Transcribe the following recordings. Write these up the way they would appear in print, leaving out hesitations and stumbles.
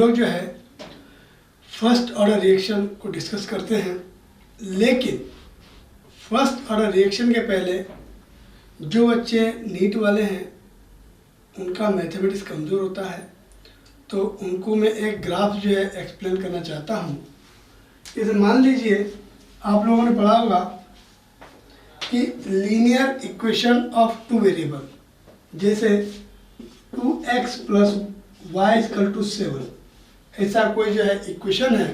लोग जो है फर्स्ट ऑर्डर रिएक्शन को डिस्कस करते हैं, लेकिन फर्स्ट ऑर्डर रिएक्शन के पहले जो बच्चे नीट वाले हैं उनका मैथमेटिक्स कमज़ोर होता है, तो उनको मैं एक ग्राफ जो है एक्सप्लेन करना चाहता हूँ। जैसे मान लीजिए आप लोगों ने पढ़ा होगा कि linear equation of two variable, जैसे 2x plus Y equal to 7, ऐसा कोई जो है इक्वेशन है।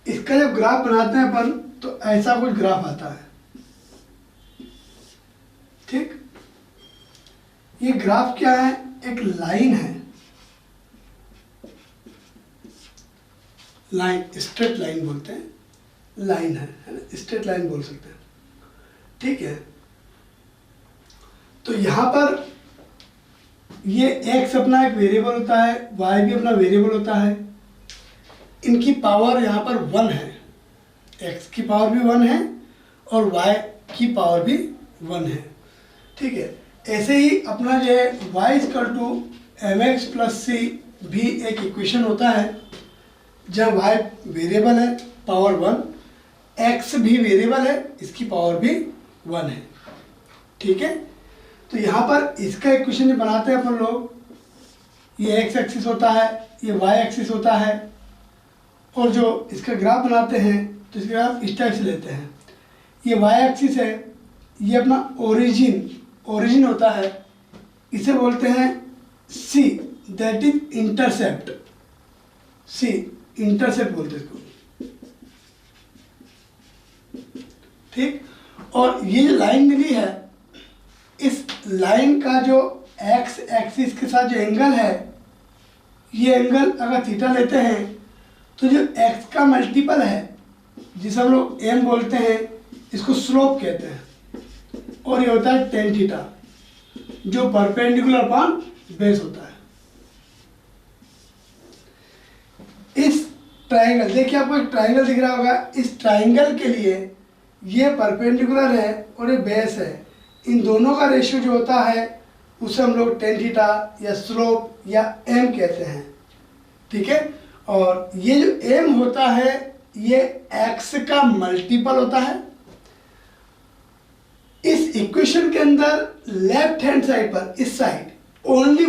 इसका जब ग्राफ बनाते हैं अपन तो ऐसा कुछ ग्राफ आता है, ठीक। ये ग्राफ क्या है? एक लाइन है, लाइन, स्ट्रेट लाइन बोलते हैं, लाइन है ना, स्ट्रेट लाइन बोल सकते हैं, ठीक है। तो यहाँ पर ये x अपना एक वेरिएबल होता है, y भी अपना वेरिएबल होता है, इनकी पावर यहाँ पर 1 है, x की पावर भी 1 है और y की पावर भी 1 है, ठीक है। ऐसे ही अपना जो है y equal to mx plus c भी एक इक्वेशन होता है, जब y वेरिएबल है पावर 1, x भी वेरिएबल है इसकी पावर भी 1 है, ठीक है। तो यहाँ पर इसका इक्वेशन बनाते हैं अपन लोग, ये x एक्सिस होता है, ये y एक्सिस होता है, और जो इसका ग्राफ बनाते हैं तो इसका ग्राफ इस टाइप से लेते हैं। ये y एक्सिस है, ये अपना ओरिजिन होता है, इसे बोलते हैं c, that is intercept, c intercept बोलते हैं इसको, ठीक। और ये जो लाइन मिली है, इस लाइन का जो x एक्सिस के साथ जो एंगल है, ये एंगल अगर थीटा लेते हैं तो जो x का मल्टीपल है, जिसे हम लोग m बोलते हैं, इसको स्लोप कहते हैं, और ये होता है tan थीटा, जो परपेंडिकुलर अपॉन बेस होता है। इस ट्राइंगल, देखिए आपको एक ट्राइंगल दिख रहा होगा, इस ट्राइंगल के लिए ये परपेंडिकुलर है और ये बेस है, इन दोनों का रेशियो जो होता है उसे हम लोग tan थीटा या स्लोप या m कहते हैं, ठीक है। और ये जो m होता है ये x का मल्टीपल होता है। इस इक्वेशन के अंदर लेफ्ट हैंड साइड पर, इस side only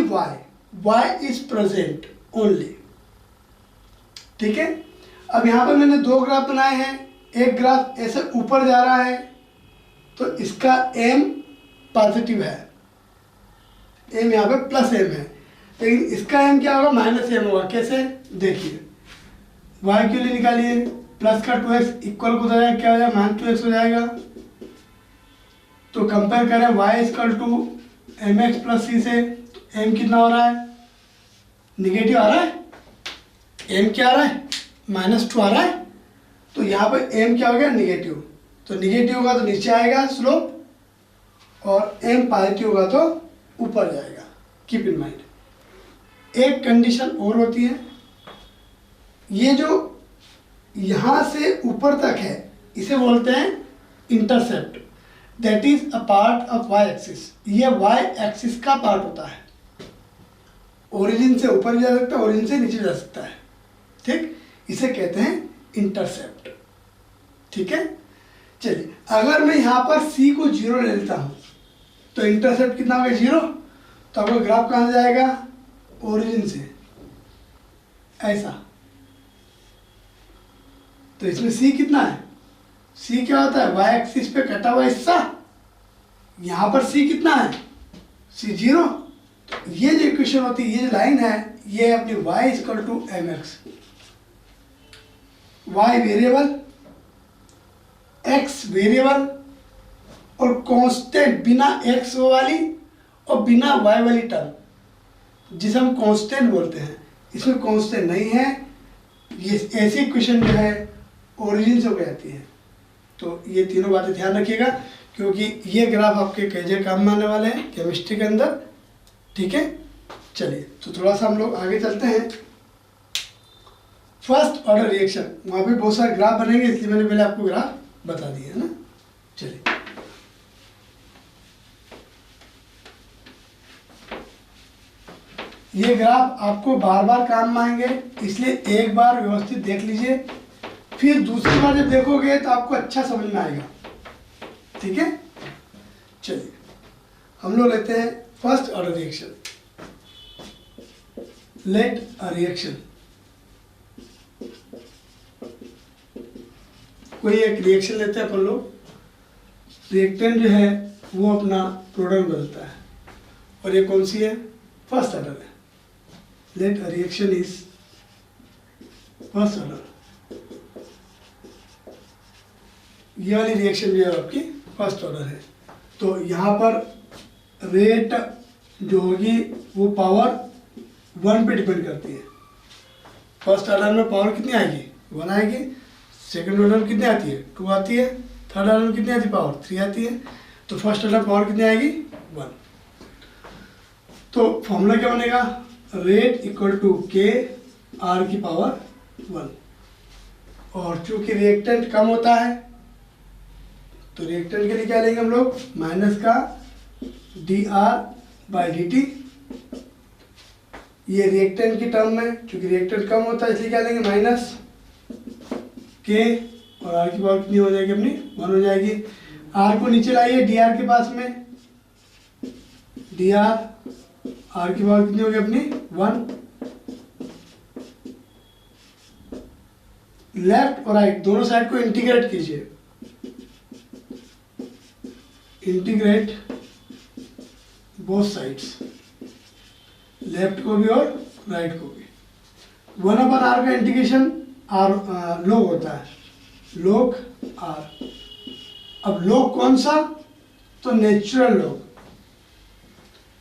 y is present only, ठीक है। अब यहाँ पर मैंने दो ग्राफ बनाए हैं, एक ग्राफ ऐसे ऊपर जा रहा है तो इसका m पॉजिटिव है, m यहाँ पे प्लस m है, लेकिन इसका m क्या होगा? माइनस m होगा। कैसे? देखिए, y के लिए निकालिए, प्लस का 2x इक्वल हो जाएगा, क्या हो जाएगा? माइनस 2x हो जाएगा। तो कंपेयर करें y equal to mx plus c से, तो m कितना हो रहा है? निगेटिव आ रहा है, m क्या आ रहा है? -2 आ रहा है, तो यहाँ पर m क्या हो गया? निगेटिव। तो निगेटिव होगा तो नीचे आएगा स्लोप, और m पॉजिटिव होगा तो ऊपर जाएगा। Keep in mind. एक कंडीशन और होती है, ये जो यहाँ से ऊपर तक है इसे बोलते हैं intercept, that is a part of y axis. ये y एक्सिस का पार्ट होता है, ओरिजिन से ऊपर जा सकता है, ओरिजिन से नीचे जा सकता है, ठीक। इसे कहते हैं इंटरसेप्ट, ठीक है। चलिए, अगर मैं यहाँ पर c को 0 ले लेता हूँ तो इंटरसेप्ट कितना होगा? 0। तो आपका ग्राफ कहाँ से जाएगा? ओरिजिन से, ऐसा। तो इसमें c कितना है? c क्या होता है? y एक्सिस पे कटा हुआ हिस्सा। यहाँ पर c कितना है? c 0। तो ये जो इक्वेशन होती है, ये जो लाइन है, ये अपनी y equal to mx, y variable, x variable, और कांस्टेंट बिना x वाली और बिना y वाली टर्म, जिसे हम कांस्टेंट बोलते हैं। इसमें कांस्टेंट नहीं है, ये ऐसी इक्वेशन जो है ओरिजिन से हो जाती है। तो ये तीनों बातें ध्यान रखिएगा, क्योंकि ये ग्राफ आपके कई जगह काम में आने वाले हैं केमिस्ट्री के अंदर, ठीक है। चलिए, तो थोड़ा सा हम लोग आगे चलते हैं। फर्स्ट ऑर्डर रिएक्शन, वहाँ पे बहुत सारे ग्राफ बनेंगे, इसलिए मैंने पहले आपको ग्राफ बता दिए है ना। चलिए, ये ग्राफ आपको बार बार काम में आएंगे, इसलिए एक बार व्यवस्थित देख लीजिए, फिर दूसरी बार जब देखोगे तो आपको अच्छा समझ में आएगा। ठीक है, चलिए हम लोग लेते हैं first order reaction. Let a reaction, कोई एक रिएक्शन लेते हैं अपन लोग, रिएक्टेंट जो है वो अपना प्रोडक्ट बदलता है, और ये कौन सी है? फर्स्ट ऑर्डर है। Let a reaction is first order. ये वाली रिएक्शन जो है आपकी फर्स्ट ऑर्डर है। तो यहाँ पर रेट जो होगी वो पावर 1 पे डिपेंड करती है। फर्स्ट ऑर्डर में पावर कितनी आएगी? 1 आएगी। सेकंड ऑर्डर में कितनी आती है? 2 आती है। थर्ड ऑर्डर में कितनी आती है? पावर 3 आती है। तो फर्स्ट ऑर्डर पावर कितनी आएगी? 1। तो फॉर्मूला क्या बनेगा? रेट इक्वल टू के आर की पावर 1। और चूंकि रिएक्टेंट कम होता है तो रिएक्टेंट के लिए क्या लेंगे हम लोग? माइनस का D R by D T. ये रिएक्टेंट की टर्म में, चूंकि रिएक्टेंट कम होता है इसलिए क्या लेंगे? माइनस के, और आर की पावर कितनी हो जाएगी अपनी? 1 हो जाएगी। आर को नीचे लाइए डी आर के पास में, डी आर की पावर कितनी होगी अपनी? 1। लेफ्ट और राइट दोनों साइड को इंटीग्रेट कीजिए, इंटीग्रेट बोथ साइड्स, लेफ्ट को भी और राइट को भी। 1/r का इंटीग्रेशन आर log होता है, log r। अब log कौन सा? तो नेचुरल log।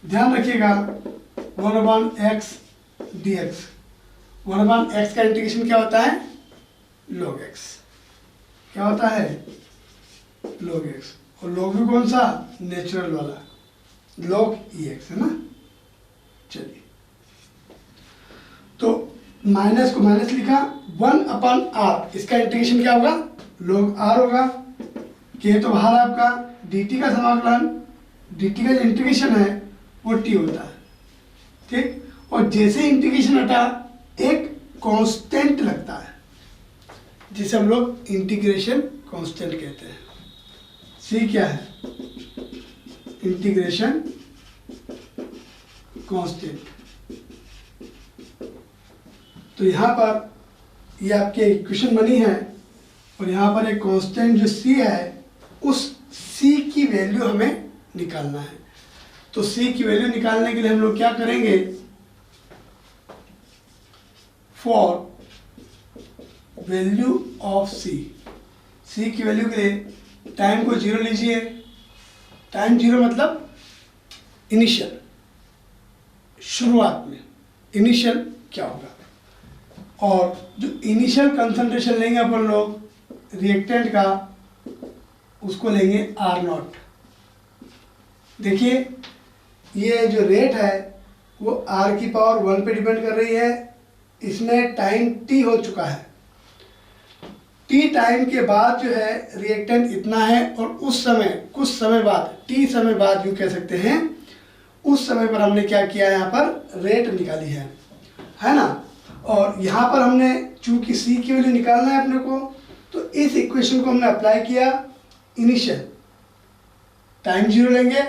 ध्यान रखिएगा 1/x dx, 1/x का इंटीग्रेशन क्या होता है? log x। क्या होता है? log x। और log भी कौन सा? नेचुरल वाला, log ex है ना। चलिए, तो माइनस को माइनस लिखा, 1/r, इसका इंटीग्रेशन क्या होगा? log r होगा। के तो बाहर आपका, dt का समाकलन, dt का जो इंटीग्रेशन है वो t होता है। ठीक, और जैसे इंटीग्रेशन हटा एक कांस्टेंट लगता है जिसे हम लोग इंटीग्रेशन कांस्टेंट कहते हैं। सी क्या है? Integration constant. तो यहाँ पर ये आपकी इक्वेशन बनी है, और यहाँ पर एक कांस्टेंट जो c है उस c की वैल्यू हमें निकालना है। तो c की वैल्यू निकालने के लिए हम लोग क्या करेंगे? फॉर वैल्यू ऑफ c की वैल्यू के लिए टाइम को 0 लीजिए। टाइम 0 मतलब इनिशियल, शुरुआत में इनिशियल क्या होगा। और जो इनिशियल कंसंट्रेशन लेंगे अपन लोग रिएक्टेंट का, उसको लेंगे R0। देखिए ये जो रेट है वो R की पावर 1 पे डिपेंड कर रही है। इसमें टाइम t हो चुका है। t टाइम के बाद जो है रिएक्टेंट इतना है, और उस समय कुछ समय बाद, t समय बाद यूँ कह सकते हैं, उस समय पर हमने क्या किया? यहाँ पर रेट निकाली है ना। और यहाँ पर हमने चूंकि c की वैल्यू निकालना है अपने को, तो इस इक्वेशन को हमने अप्लाई किया इनिशियल। टाइम 0 लेंगे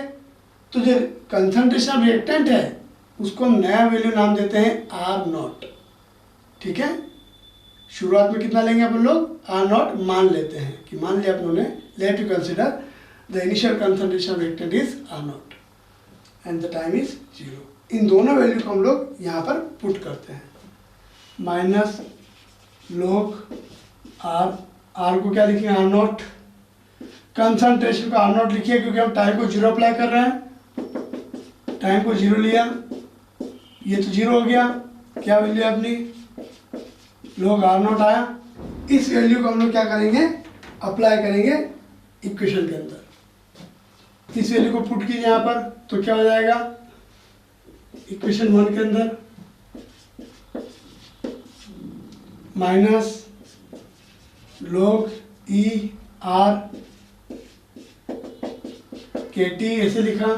तो जो कंसंट्रेशन ऑफ रिएक्टेंट है उसको हम नया वैल्यू नाम देते हैं R0। ठीक है, शुरुआत में कितना लेंगे अपन लोग? R0 मान लेते हैं कि मान लिया अपनों ने, let you consider the initial concentration of reactant is R0 and the time is 0। इन दोनों वैल्यू को हम लोग यहाँ पर पुट करते हैं। माइनस log r को क्या लिखेंगे? R0। कंसंट्रेशन को R0 लिखिए क्योंकि हम टाइम को 0 अप्लाई कर रहे हैं। टाइम को 0 लिया, ये तो 0 हो गया। क्या वैल्यू है अपनी? log R0 आया। इस वैल्यू को हम लोग क्या करेंगे? अप्लाई करेंगे इक्वेशन के अंदर। इस वैल्यू को पुट कीजिए यहाँ पर, तो क्या हो जाएगा? इक्वेशन 1 के अंदर माइनस log e r के टी ऐसे लिखा,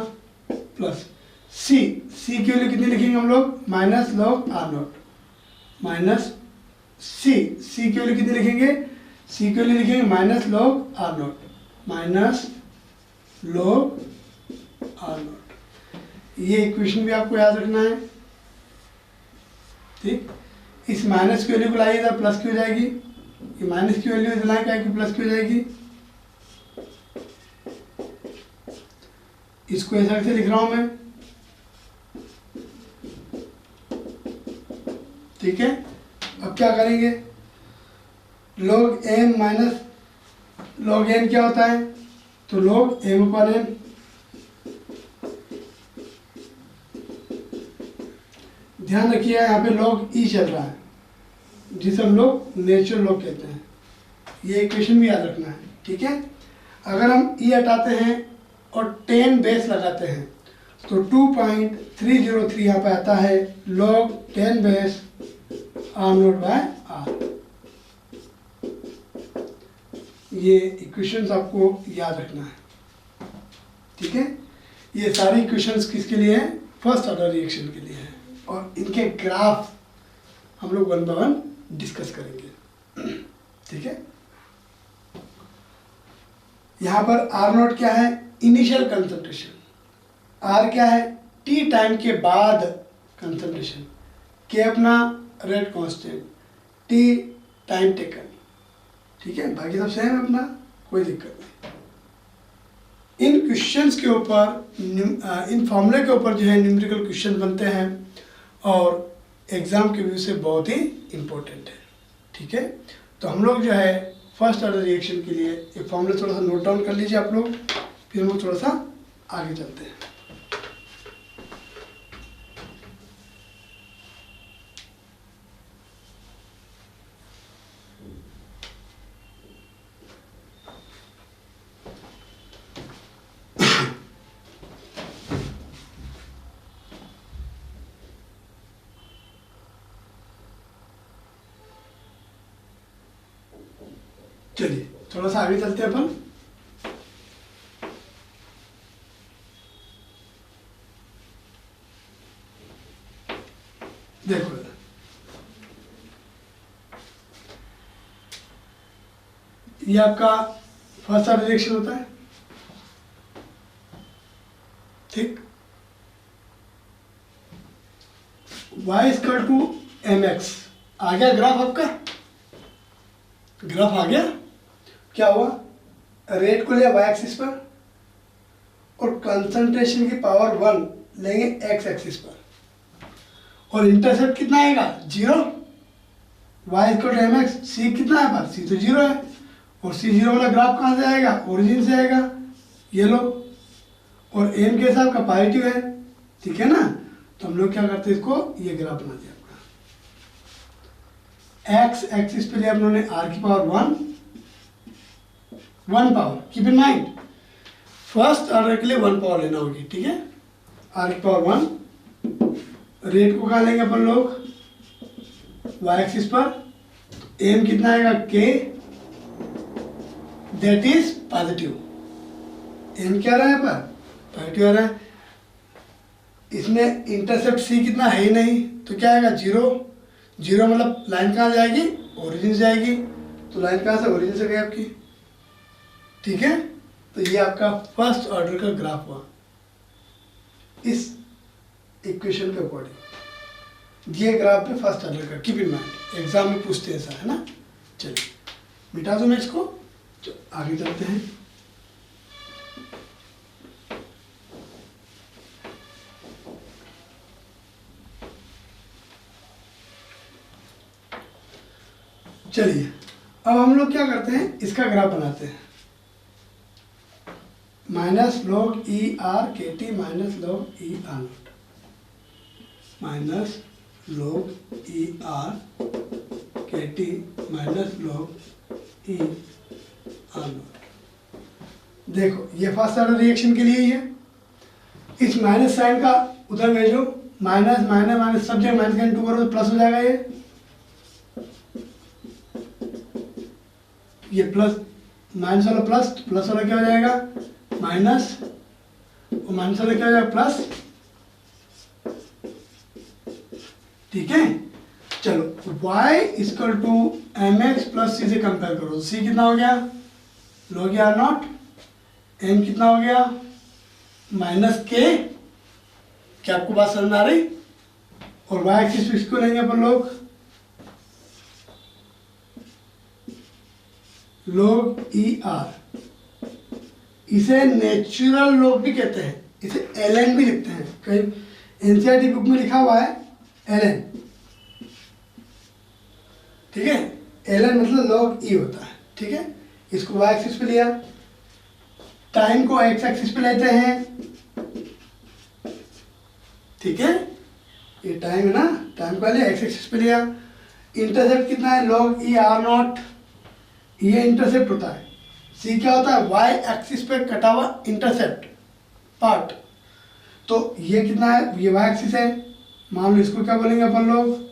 प्लस सी, सी की वैल्यू कितनी लिखेंगे हम लोग, minus log R naught, minus C, C की वैल्यू कितनी लिखेंगे, सी की वैल्यू लिखेंगे minus log R naught, minus log R naught. ये इक्वेशन भी आपको याद रखना है, ठीक। इस माइनस की वैल्यू को लाइए इधर, प्लस की हो जाएगी, ये माइनस की वैल्यू इधर लाएंगे आएगी, प्लस की हो जाएगी। इसको इस तरह से लिख रहा हूं मैं, ठीक है। अब क्या करेंगे, log m minus log n क्या होता है, तो log m पर n, ध्यान रखिए यहाँ पे log e चल रहा है जिसे हम लोग नेचुरल log कहते हैं, ये इक्वेशन भी याद रखना है, ठीक है। अगर हम e हटाते हैं और 10 बेस लगाते हैं तो 2.303 यहाँ पे आता है log 10 base R naught by R. ये इक्वेशंस आपको याद रखना है, ठीक है। ये सारी इक्वेशंस किसके लिए हैं, फर्स्ट ऑर्डर रिएक्शन के लिए हैं, और इनके ग्राफ हम लोग वन बाय वन डिस्कस करेंगे, ठीक है। यहाँ पर आर नोट क्या है, इनिशियल कंसंट्रेशन, आर क्या है, टी टाइम के बाद कंसंट्रेशन, के अपना rate constant, T time taken, ठीक है। बाकी सब सेम है अपना, कोई दिक्कत नहीं। इन क्वेश्चंस के ऊपर, इन फॉर्मूले के ऊपर जो है न्यूमेरिकल क्वेश्चन बनते हैं और एग्जाम के व्यू से बहुत ही इम्पोर्टेंट है, ठीक है। तो हम लोग जो है फर्स्ट ऑर्डर रिएक्शन के लिए एक फॉर्मूला थोड़ा सा नोट डाउन कर लीजिए आप लोग, फिर हम लोग थोड़ा सा आगे चलते हैं। चलिए थोड़ा सा आगे चलते हैं अपन। देखो ये आपका फर्स्ट ऑर्डर रिएक्शन होता है, ठीक। y equal to M X, आ गया ग्राफ आपका, ग्राफ आ गया। क्या हुआ, रेट को लिया y एक्सिस पर और कंसंट्रेशन की पावर 1 लेंगे x एक्सिस पर, और इंटरसेप्ट कितना आएगा, 0। y equal to M X, C कितना है पर, सी तो 0 है, और सी 0 वाला ग्राफ कहाँ से आएगा, ओरिजिन से आएगा, ये लो, और एम के साथ का पॉजिटिव है, ठीक है ना। तो हम लोग क्या करते हैं, इसको ये ग्राफ बना दिया आपका, x एक्सिस पे लिया हम लोगों ने r की power 1 power, keep in mind first order के लिए 1 पावर लेना होगी, ठीक है। r की पावर 1, रेट को कहाँ लेंगे अपन लोग, y एक्सिस पर, m कितना आएगा, k, that is positive, m क्या आ रहा है पर, पॉजिटिव आ रहा है। इसमें इंटरसेप्ट c कितना है ही नहीं, तो क्या आएगा, 0। 0 मतलब लाइन कहाँ जाएगी, ओरिजिन से जाएगी, तो लाइन कहाँ से, ओरिजिन से गई आपकी, ठीक है। तो ये आपका फर्स्ट ऑर्डर का ग्राफ हुआ इस इक्वेशन के अकॉर्डिंग, ये ग्राफ पे फर्स्ट ऑर्डर का, कीप इन माइंड, एग्जाम में पूछते हैं ऐसा, है ना। चलिए मिटा दो मैं इसको, आगे चलते हैं। चलिए अब हम लोग क्या करते हैं, इसका ग्राफ बनाते हैं, minus log E R K T minus log E R naught, minus log E R K T minus log E R naught. देखो ये फर्स्ट ऑर्डर रिएक्शन के लिए ही है, इस माइनस साइन का उधर भेजो, माइनस माइनस माइनस सब जगह माइनस का इंटू करो तो प्लस हो जाएगा, ये प्लस, माइनस वाला प्लस, प्लस वाला क्या हो जाएगा माइनस, और माइनस वाला क्या हो जाएगा प्लस, ठीक है। चलो y equal to M X plus C से कंपेयर करो तो c कितना हो गया, log आर नॉट, n कितना हो गया माइनस के, क्या आपको बात समझ में आ रही, और y एक्सिस इसको लेंगे अपन लोग log ई आर, इसे नेचुरल लॉग भी कहते हैं, इसे ln भी लिखते हैं, कहीं एनसीईआरटी बुक में लिखा हुआ है ln, ठीक है। ln मतलब log e होता है, ठीक है। इसको y एक्सिस पे लिया, टाइम को x एक्सिस पे लेते हैं, ठीक है, ये टाइम है ना, टाइम को पहले x एक्सिस पे लिया, इंटरसेप्ट कितना है log e r नॉट, ये इंटरसेप्ट होता है, c क्या होता है y एक्सिस पे कटा हुआ इंटरसेप्ट पार्ट, तो ये कितना है, ये y एक्सिस है, मान लो इसको क्या बोलेंगे अपन लोग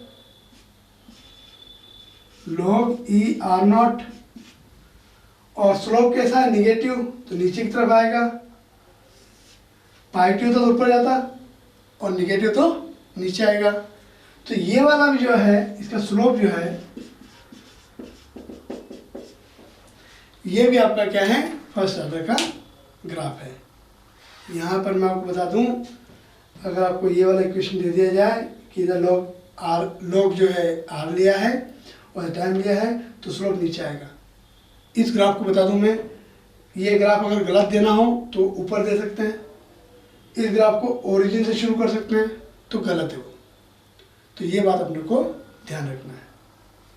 log e r नॉट, और स्लोप कैसा है निगेटिव, तो नीचे की तरफ आएगा, पॉजिटिव तो ऊपर जाता और निगेटिव तो नीचे आएगा, तो ये वाला भी जो है इसका स्लोप जो है ये भी आपका क्या है फर्स्ट ऑर्डर का ग्राफ है। यहाँ पर मैं आपको बता दूं, अगर आपको ये वाला इक्वेशन दे दिया जाए कि इधर log जो है r लिया है और टाइम लिया है तो स्लोप नीचे आएगा। इस ग्राफ को बता दूं मैं, ये ग्राफ अगर गलत देना हो तो ऊपर दे सकते हैं, इस ग्राफ को ओरिजिन से शुरू कर सकते हैं तो गलत है वो, तो ये बात अपने को ध्यान रखना है।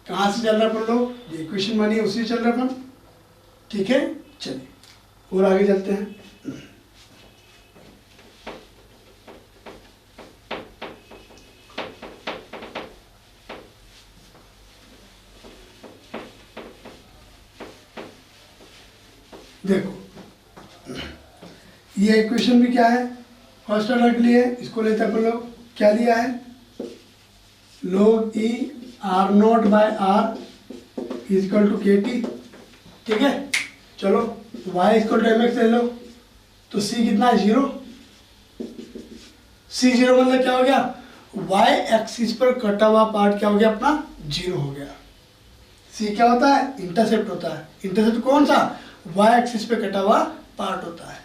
कहाँ से चल रहा है अपन लोग, ये इक्वेशन बनी है उसी से चल रहा है अपन, ठीक है। चलिए और आगे चलते हैं। देखो ये इक्वेशन भी क्या है फर्स्ट ऑर्डर के लिए, इसको लेते हैं अपन लोग, क्या लिया है log e r naught by r equal to K T, ठीक है। चलो y equal to M X ले लो, तो c कितना है 0, c 0 मतलब क्या हो गया, y एक्सिस पर कटा हुआ पार्ट क्या हो गया अपना 0 हो गया। c क्या होता है, इंटरसेप्ट होता है, इंटरसेप्ट कौन सा, y एक्सिस पे कटा हुआ पार्ट होता है,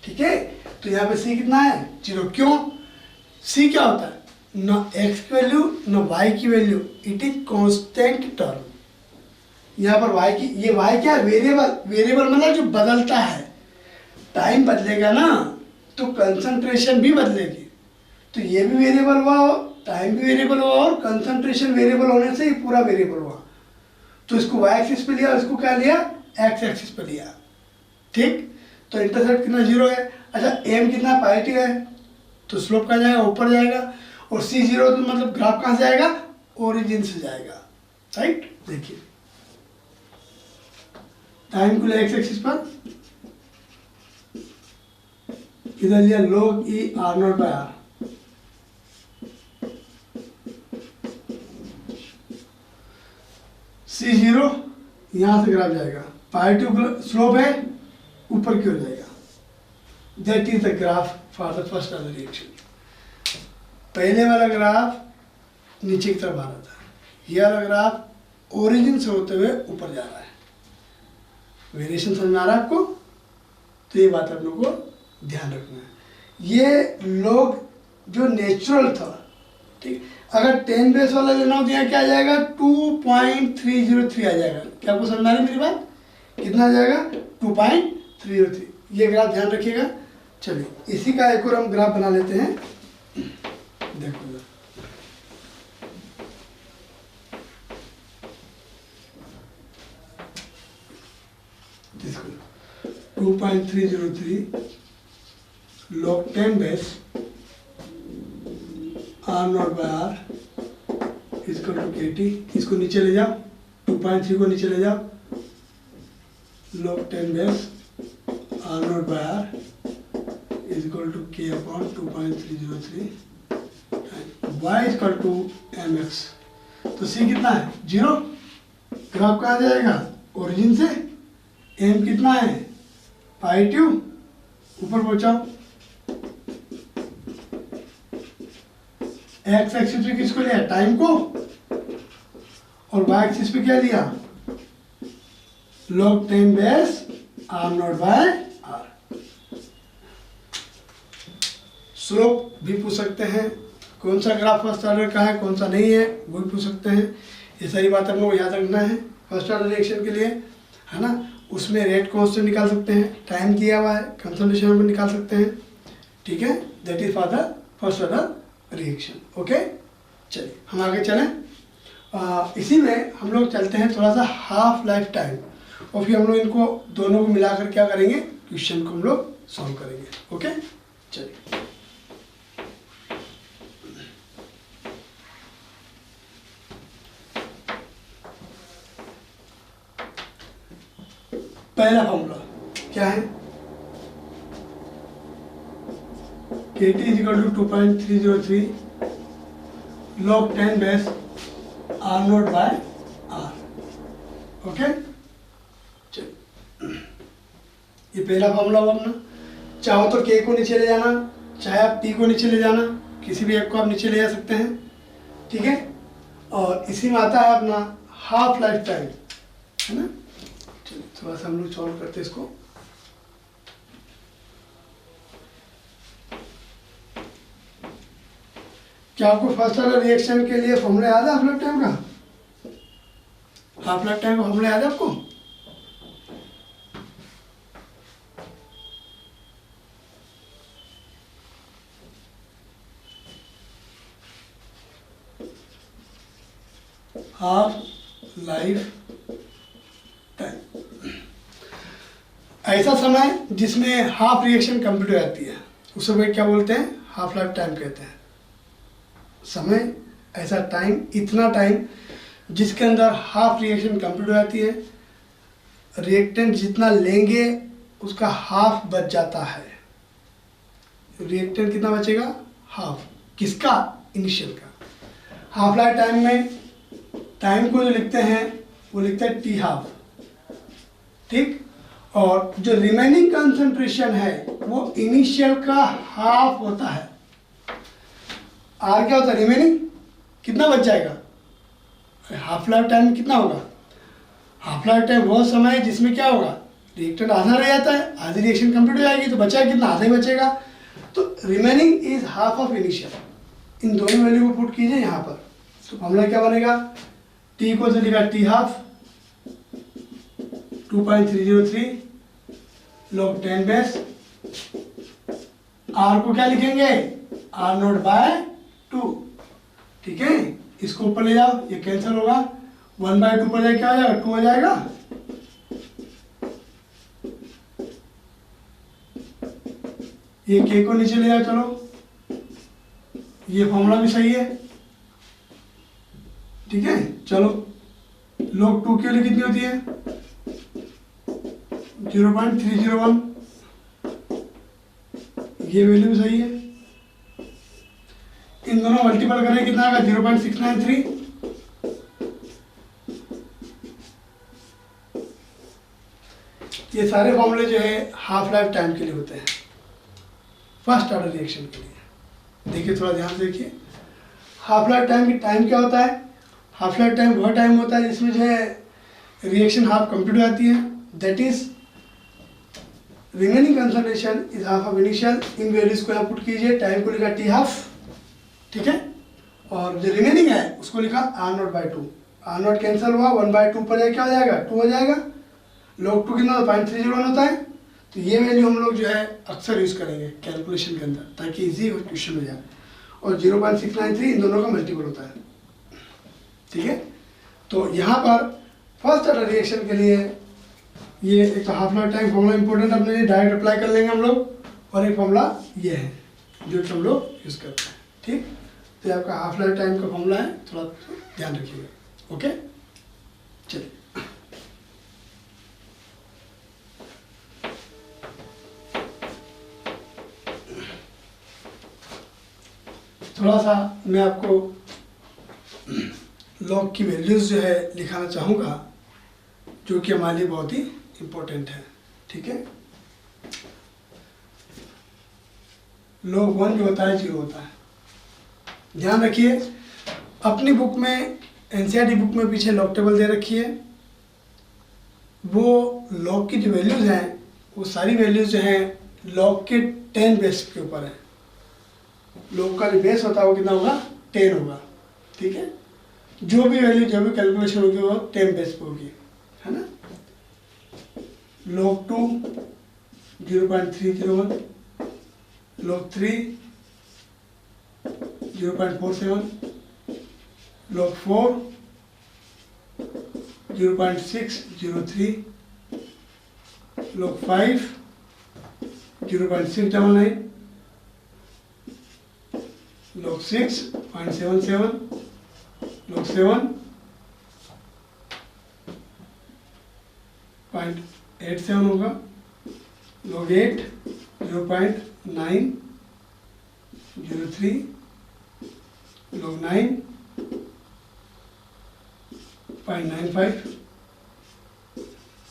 ठीक है। तो यहाँ पे c कितना है 0, क्यों, c क्या होता है, न x की वैल्यू न y की value, it is constant term. यहाँ पर y की, ये y क्या है वेरिएबल, वेरिएबल मतलब जो बदलता है, टाइम बदलेगा ना तो कंसंट्रेशन भी बदलेगी, तो ये भी वेरिएबल हुआ, टाइम भी वेरिएबल हुआ और कंसंट्रेशन वेरिएबल होने से ये पूरा वेरिएबल हुआ, तो इसको y एक्सिस पे लिया और इसको क्या लिया x एक्सिस पे लिया, ठीक। तो इंटरसेप्ट कितना 0 है, अच्छा m कितना पॉजिटिव है तो स्लोप कहाँ जाएगा ऊपर जाएगा, और c 0 तो मतलब ग्राफ कहाँ से जाएगा ओरिजिन से जाएगा, राइट। देखिए टाइम को लिया x एक्सिस पर, इधर लिया log e r naught by r, c 0 यहाँ से ग्राफ जाएगा, पॉजिटिव स्लोप है ऊपर की ओर जाएगा, that is the graph for the first order reaction. पहले वाला ग्राफ नीचे की तरफ आ रहा था, ये वाला ग्राफ ओरिजिन से होते हुए ऊपर जा रहा है। वेरिएशन समझ में आ रहा है आपको, तो ये बात आप लोगों को ध्यान रखना है। ये लोग जो नेचुरल था, ठीक, अगर 10 बेस वाला लेना हो तो यहाँ क्या आ जाएगा 2.303 आ जाएगा, क्या आपको समझ में आ रही है मेरी बात, कितना आ जाएगा 2.303, ये ग्राफ ध्यान रखिएगा। चलिए इसी का एक और हम ग्राफ बना लेते हैं, देखो इसको 2.303 log 10 base r naught by r इसको टू के टी, इसको नीचे ले जाओ, 2.3 को नीचे ले जाओ, log 10 base r naught by r is equal to k upon 2.303 and y is equal to mx, तो c कितना है 0, ग्राफ कहाँ जाएगा ओरिजिन से, m कितना है पॉजिटिव, ऊपर पहुंचाओ, एक्स एक्सिस पे किसको लिया, टाइम को, और वाई एक्सिस पे क्या लिया, log 10 base R naught by R. Slope भी पूछ सकते हैं, कौन सा ग्राफ फर्स्ट ऑर्डर का है कौन सा नहीं है वो भी पूछ सकते हैं। ये सारी बात हम लोग याद रखना है फर्स्ट ऑर्डर रिएक्शन के लिए, है ना। उसमें रेट कांस्टेंट निकाल सकते हैं, टाइम किया हुआ है, कंसंट्रेशन भी निकाल सकते हैं, ठीक है। That is for the first order reaction. Okay, चलिए हम आगे चलें। इसी में हम लोग चलते हैं थोड़ा सा हाफ लाइफ टाइम, और फिर हम लोग इनको दोनों को मिलाकर क्या करेंगे, क्वेश्चन को हम लोग सॉल्व करेंगे। ओके, चलिए पहला फॉर्मूला क्या है, KT is equal to 2.303 log 10 base R naught by R. Okay, ये पहला फॉर्मूला हुआ अपना। चाहो तो K को नीचे ले जाना, चाहे आप T को नीचे ले जाना, किसी भी एक को आप नीचे ले जा सकते हैं, ठीक है। और इसी में आता है अपना हाफ लाइफ टाइम, है ना। चलिए थोड़ा सा हम लोग सॉल्व करते हैं इसको। क्या आपको फर्स्ट ऑर्डर रिएक्शन के लिए फॉर्मूला याद है हाफ लाइफ टाइम का? हाफ लाइफ टाइम का फॉर्मूला याद है आपको? हाफ लाइफ टाइम ऐसा समय जिसमें हाफ रिएक्शन कंप्लीट हो जाती है, उसे वे क्या बोलते हैं, हाफ लाइफ टाइम कहते हैं। समय ऐसा टाइम, इतना टाइम जिसके अंदर हाफ रिएक्शन कंप्लीट हो जाती है, रिएक्टेंट जितना लेंगे उसका हाफ बच जाता है। रिएक्टेंट कितना बचेगा, हाफ, किसका, इनिशियल का। हाफ लाइफ टाइम में टाइम को जो लिखते हैं वो लिखते हैं टी हाफ, ठीक। और जो रिमेनिंग कंसंट्रेशन है वो इनिशियल का हाफ होता है। आर क्या होता है, रिमेनिंग, कितना बच जाएगा, हाफ लाइफ टाइम में कितना होगा। हाफ लाइफ टाइम वो समय है जिसमें क्या होगा, रिएक्टेंट आधा रह जाता है, आधी रिएक्शन कंप्लीट हो जाएगी तो बचा कितना, आधा ही बचेगा। तो remaining is half of initial. इन दोनों वैल्यू को पुट कीजिए यहाँ पर, तो फॉर्मूला क्या बनेगा, टी को तो लिखा T half 2.303 log 10 base, R को क्या लिखेंगे, आर नोट बाय 2, ठीक है। इसको ऊपर ले जाओ, ये कैंसिल होगा, 1/2 पर जाए क्या हो जाएगा, 2 हो जाएगा। ये के को नीचे ले जाओ, चलो ये फॉर्मूला भी सही है, ठीक है। चलो log 2 की वैल्यू कितनी होती है, 0.301, ये वैल्यू भी सही है। इन दोनों मल्टीपल करें कितना आएगा, 0.693। ये सारे फॉर्मूले जो है हाफ लाइफ टाइम के लिए होते हैं, फर्स्ट ऑर्डर रिएक्शन के लिए। देखिए थोड़ा ध्यान से देखिए, हाफ लाइफ टाइम की टाइम क्या होता है, हाफ लाइफ टाइम वह टाइम होता है जिसमें जो है रिएक्शन हाफ कंप्लीट हो जाती है, that is remaining concentration is half of initial. In values को यहाँ पुट कीजिए, टाइम को लिखा टी हाफ, ठीक है, और जो रिमेनिंग है उसको लिखा R naught by 2। R naught cancel हुआ, 1/2 पर जाए क्या हो जाएगा, 2 हो जाएगा। log 2 कितना 0.301 होता है। तो ये वैल्यू हम लोग जो है अक्सर यूज़ करेंगे कैलकुलेशन के अंदर, ताकि इजी क्वेश्चन हो जाए। और 0.693 इन दोनों का मल्टीपल होता है, ठीक है। तो यहाँ पर फर्स्ट ऑर्डर रिएक्शन के लिए ये एक तो half life time formula important अपने लिए डायरेक्ट अप्लाई कर लेंगे हम लोग, और एक फॉर्मूला ये है जो हम लोग यूज़ करते हैं, ठीक। तो आपका हाफ लाइफ टाइम का फॉर्मूला है, थोड़ा ध्यान रखिएगा। ओके, चलिए थोड़ा सा मैं आपको लॉग की वैल्यूज़ जो है लिखाना चाहूँगा, जो कि हमारे लिए बहुत ही इम्पोर्टेंट है, ठीक है। log 1 जो होता है 0 होता है, ध्यान रखिए, अपनी बुक में, एनसीईआरटी बुक में पीछे लॉग टेबल दे रखी है। वो लॉग की जो वैल्यूज़ हैं वो सारी वैल्यूज़ जो हैं लॉग के 10 बेस के ऊपर है। लॉग का जो बेस होता है वो कितना होगा, 10 होगा। ठीक है, जो भी वैल्यू, जो भी कैलकुलेशन होगी वो 10 बेस पे होगी, है ना। log 2 0.301, log 3 0.47, log 4 0.603, log 5 0.699, log 6.77, log 7.87 होगा, log 8 0.903, log 9.95,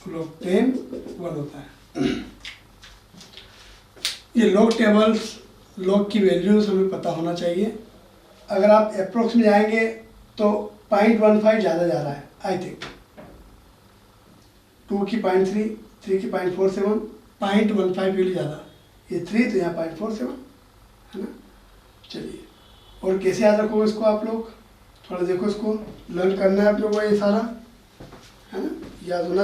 log 10 1 होता है। ये लॉग टेबल्स, लॉग की वैल्यूज हमें पता होना चाहिए। अगर आप अप्रोक्स में जाएंगे तो 0.15 ज़्यादा जा रहा है आई थिंक, 2 की 0.3, 3 की 0.47, 0.15 के लिए ज़्यादा, ये 3 तो यहाँ 0.47, है ना। चलिए, और कैसे याद रखोगे इसको आप लोग, थोड़ा देखो, इसको लर्न करना है आप लोगों को, ये सारा, है ना, याद होना